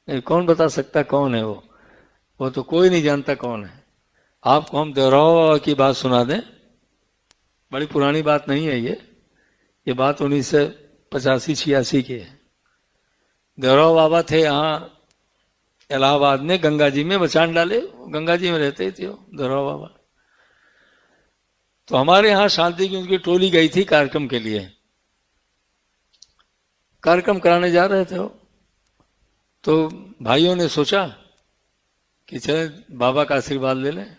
कौन बता सकता कौन है वो तो कोई नहीं जानता कौन है। आपको हम देवराव बाबा की बात सुना दें, बड़ी पुरानी बात नहीं है ये बात 1985-86 की है। देवराव बाबा थे यहाँ इलाहाबाद में, गंगा जी में मचान डाले, गंगा जी में रहते थे वो देवराव बाबा। तो हमारे यहाँ शांति की उनकी टोली गई थी कार्यक्रम के लिए, कार्यक्रम कराने जा रहे थे वो। तो भाइयों ने सोचा कि चले बाबा का आशीर्वाद ले लें।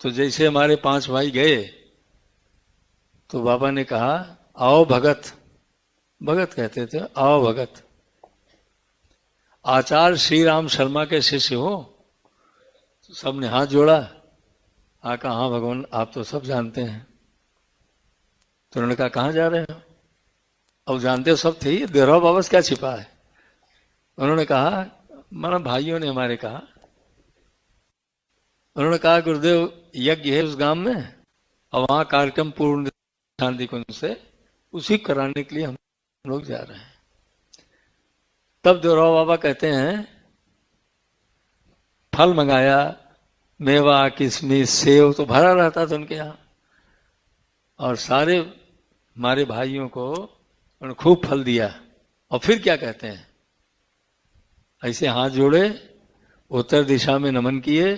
तो जैसे हमारे 5 भाई गए तो बाबा ने कहा, आओ भगत, भगत कहते थे, आओ भगत, आचार्य श्री राम शर्मा के शिष्य हो? तो सबने हाथ जोड़ा। कहा हाँ भगवान, आप तो सब जानते हैं। तो उन्होंने कहा कहाँ जा रहे हो? अब जानते हो सब थे, देवराव बाबा से क्या छिपा है। उन्होंने कहा, माना भाइयों ने हमारे कहा, उन्होंने कहा गुरुदेव यज्ञ है उस गांव में और वहां कार्यक्रम पूर्ण शांति कुंज से, उसी कराने के लिए हम लोग जा रहे हैं। तब देवराव बाबा कहते हैं फल मंगाया, मेवा किशमिश सेव तो भरा रहता था उनके यहाँ, और सारे हमारे भाइयों को उन्होंने खूब फल दिया। और फिर क्या कहते हैं, ऐसे हाथ जोड़े, उत्तर दिशा में नमन किए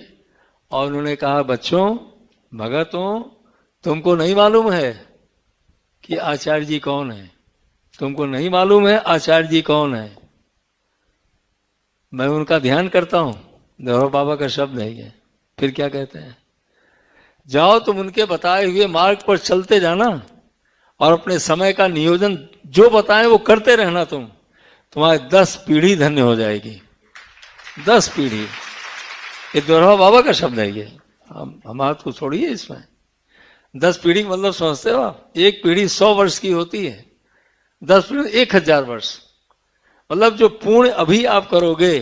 और उन्होंने कहा, बच्चों भगतों, तुमको नहीं मालूम है कि आचार्य जी कौन है? तुमको नहीं मालूम है आचार्य जी कौन है? मैं उनका ध्यान करता हूं। देवराव बाबा का शब्द है ये। फिर क्या कहते हैं, जाओ तुम उनके बताए हुए मार्ग पर चलते जाना और अपने समय का नियोजन जो बताएं वो करते रहना। तुम्हारी 10 पीढ़ी धन्य हो जाएगी। 10 पीढ़ी, ये देवराव बाबा का शब्द है ये, हम हाथ को छोड़िए इसमें। 10 पीढ़ी मतलब समझते हो आप, एक पीढ़ी 100 वर्ष की होती है, 10 पीढ़ी 1000 वर्ष। मतलब जो पूर्ण अभी आप करोगे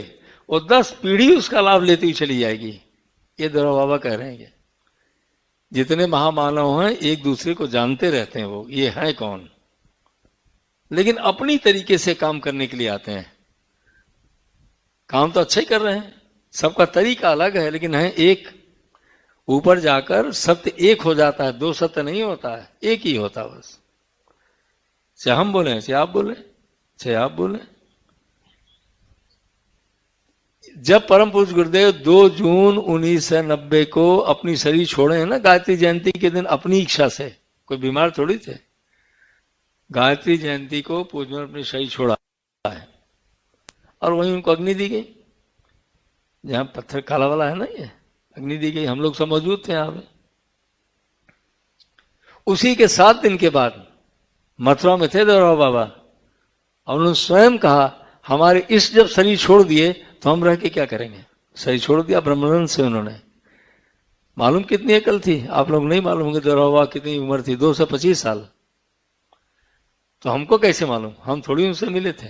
वो 10 पीढ़ी उसका लाभ लेती हुई चली जाएगी। ये देवराव बाबा कह रहे हैं। जितने महामानव हैं एक दूसरे को जानते रहते हैं, वो ये है कौन, लेकिन अपनी तरीके से काम करने के लिए आते हैं। काम तो अच्छा ही कर रहे हैं, सबका तरीका अलग है, लेकिन है एक। ऊपर जाकर सत्य एक हो जाता है, 2 सत्य नहीं होता है, एक ही होता है बस। चाहे हम बोले, चाहे आप बोले, चाहे आप बोले। जब परम पूज्य गुरुदेव 2 जून 1990 को अपनी शरीर छोड़े हैं ना, गायत्री जयंती के दिन, अपनी इच्छा से, कोई बीमार थोड़ी थे। गायत्री जयंती को पूज्य ने अपनी शरीर छोड़ा है और वहीं उनको अग्नि दी गई, जहां पत्थर काला वाला है ना, ये अग्नि दी गई। हम लोग सब मौजूद थे यहां पे। उसी के 7 दिन के बाद मथुरा में थे देवराव बाबा, और उन्होंने स्वयं कहा, हमारे इस जब शरीर छोड़ दिए तो हम रह के क्या करेंगे। शरीर छोड़ दिया ब्रह्मानंद से उन्होंने। मालूम कितनी अकल थी, आप लोग नहीं मालूम होंगे देवराव बाबा कितनी उम्र थी, 225 साल। तो हमको कैसे मालूम, हम थोड़ी उनसे मिले थे,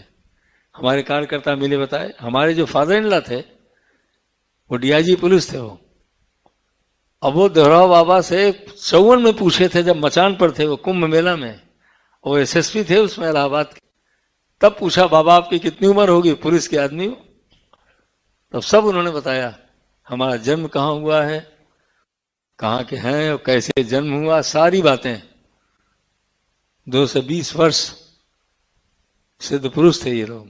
हमारे कार्यकर्ता मिले बताए। हमारे जो फादर इन लॉ थे वो डीआईजी पुलिस थे वो। अब वो देवराव बाबा से 54 में पूछे थे, जब मचान पर थे वो कुंभ मेला में, वो एसएसपी थे उसमें इलाहाबाद के। तब पूछा, बाबा आपकी कितनी उम्र होगी, पुलिस के आदमी हो। तब सब उन्होंने बताया, हमारा जन्म कहाँ हुआ है, कहाँ के हैं और कैसे जन्म हुआ, सारी बातें। 220 वर्ष सिद्ध पुरुष थे ये लोग।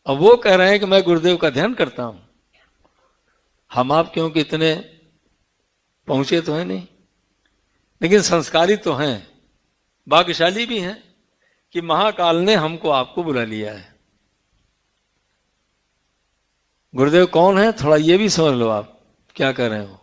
अब वो कह रहे हैं कि मैं गुरुदेव का ध्यान करता हूं। हम आप क्योंकि इतने पहुंचे तो है नहीं, लेकिन संस्कारी तो हैं, भाग्यशाली भी हैं कि महाकाल ने हमको आपको बुला लिया है। गुरुदेव कौन है, थोड़ा ये भी समझ लो आप क्या कर रहे हो।